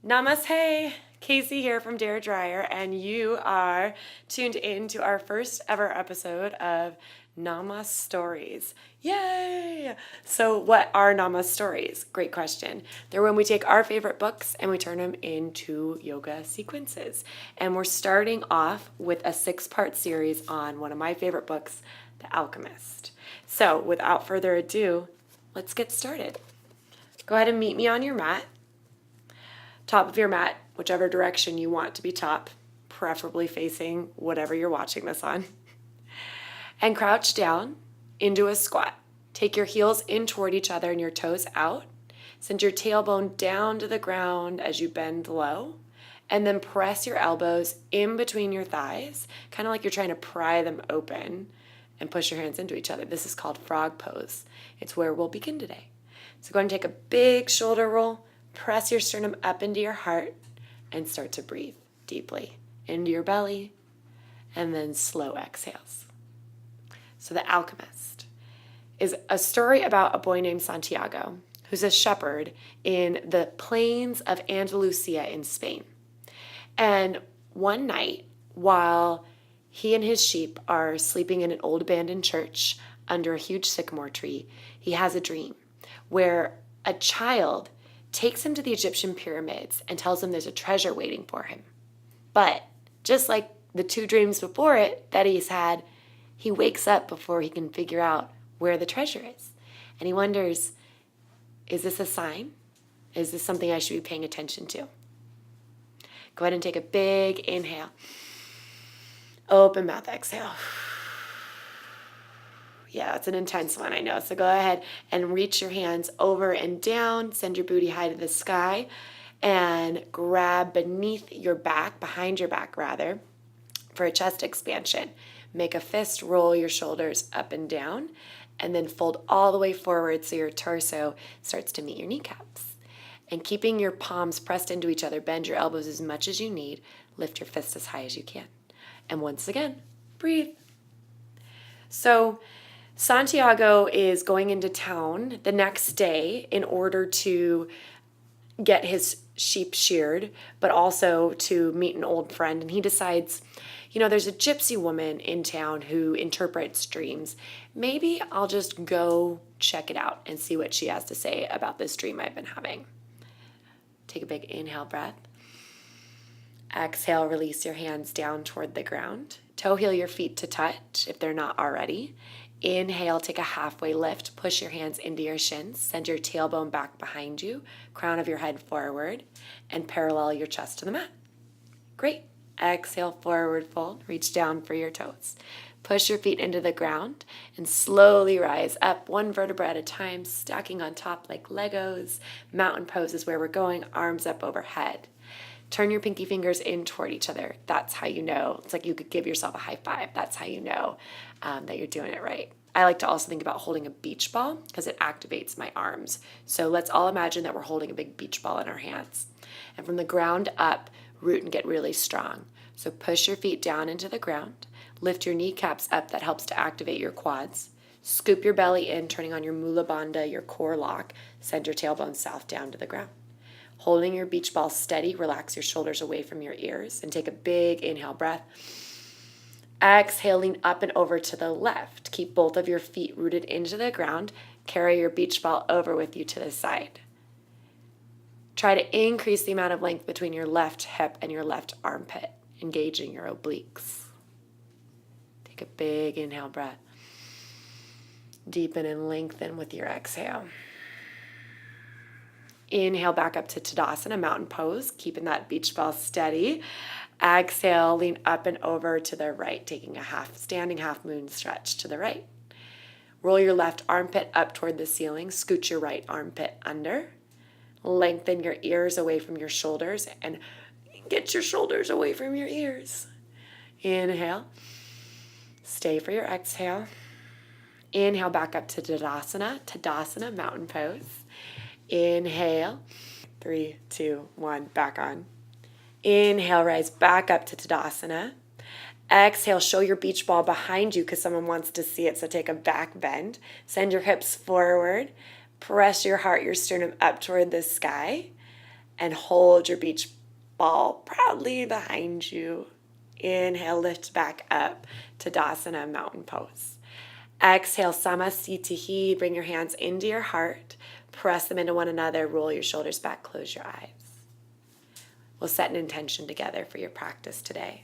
Namaste, Casey here from Dare Dryer, and you are tuned in to our first ever episode of Namastories. Yay! So what are Namastories? Great question. They're when we take our favorite books and we turn them into yoga sequences. And we're starting off with a 6-part series on one of my favorite books, The Alchemist. So without further ado, let's get started. Go ahead and meet me on your mat. Top of your mat, whichever direction you want to be top, preferably facing whatever you're watching this on. And crouch down into a squat. Take your heels in toward each other and your toes out. Send your tailbone down to the ground as you bend low. And then press your elbows in between your thighs, kind of like you're trying to pry them open, and push your hands into each other. This is called frog pose. It's where we'll begin today. So go ahead and take a big shoulder roll. Press your sternum up into your heart and start to breathe deeply into your belly, and then slow exhales. So The Alchemist is a story about a boy named Santiago who's a shepherd in the plains of Andalusia in Spain. And one night, while he and his sheep are sleeping in an old abandoned church under a huge sycamore tree, he has a dream where a child takes him to the Egyptian pyramids and tells him there's a treasure waiting for him. But just like the 2 dreams before it that he's had, he wakes up before he can figure out where the treasure is. And he wonders, is this a sign? Is this something I should be paying attention to? Go ahead and take a big inhale. Open mouth exhale. Yeah, it's an intense one, I know. So go ahead and reach your hands over and down. Send your booty high to the sky and grab beneath your back, behind your back rather, for a chest expansion. Make a fist, roll your shoulders up and down, and then fold all the way forward so your torso starts to meet your kneecaps. And keeping your palms pressed into each other, bend your elbows as much as you need. Lift your fist as high as you can. And once again, breathe. So Santiago is going into town the next day in order to get his sheep sheared, but also to meet an old friend. And he decides, there's a gypsy woman in town who interprets dreams. Maybe I'll just go check it out and see what she has to say about this dream I've been having. Take a big inhale breath. Exhale, release your hands down toward the ground. Toe heel your feet to touch if they're not already. Inhale, take a halfway lift, push your hands into your shins, send your tailbone back behind you, crown of your head forward, and parallel your chest to the mat. Great. Exhale, forward fold, reach down for your toes. Push your feet into the ground and slowly rise up 1 vertebra at a time, stacking on top like Legos. Mountain pose is where we're going, arms up overhead. Turn your pinky fingers in toward each other. That's how you know. It's like you could give yourself a high five. That's how you know that you're doing it right. I like to also think about holding a beach ball because it activates my arms. So let's all imagine that we're holding a big beach ball in our hands. And from the ground up, root and get really strong. So push your feet down into the ground. Lift your kneecaps up. That helps to activate your quads. Scoop your belly in, turning on your mula bandha, your core lock. Send your tailbone south down to the ground. Holding your beach ball steady, relax your shoulders away from your ears and take a big inhale breath. Exhaling up and over to the left. Keep both of your feet rooted into the ground. Carry your beach ball over with you to the side. Try to increase the amount of length between your left hip and your left armpit, engaging your obliques. Take a big inhale breath. Deepen and lengthen with your exhale. Inhale back up to Tadasana, mountain pose, keeping that beach ball steady. Exhale, lean up and over to the right, taking a standing half moon stretch to the right. Roll your left armpit up toward the ceiling, scoot your right armpit under. Lengthen your ears away from your shoulders and get your shoulders away from your ears. Inhale. Stay for your exhale. Inhale back up to Tadasana, mountain pose. Inhale, 3, 2, 1, back on. Inhale, rise back up to Tadasana. Exhale, show your beach ball behind you because someone wants to see it, so take a back bend. Send your hips forward. Press your heart, your sternum up toward the sky. and hold your beach ball proudly behind you. Inhale, lift back up to Tadasana, mountain pose. Exhale, Samasthiti. Bring your hands into your heart. Press them into one another. Roll your shoulders back. Close your eyes. We'll set an intention together for your practice today.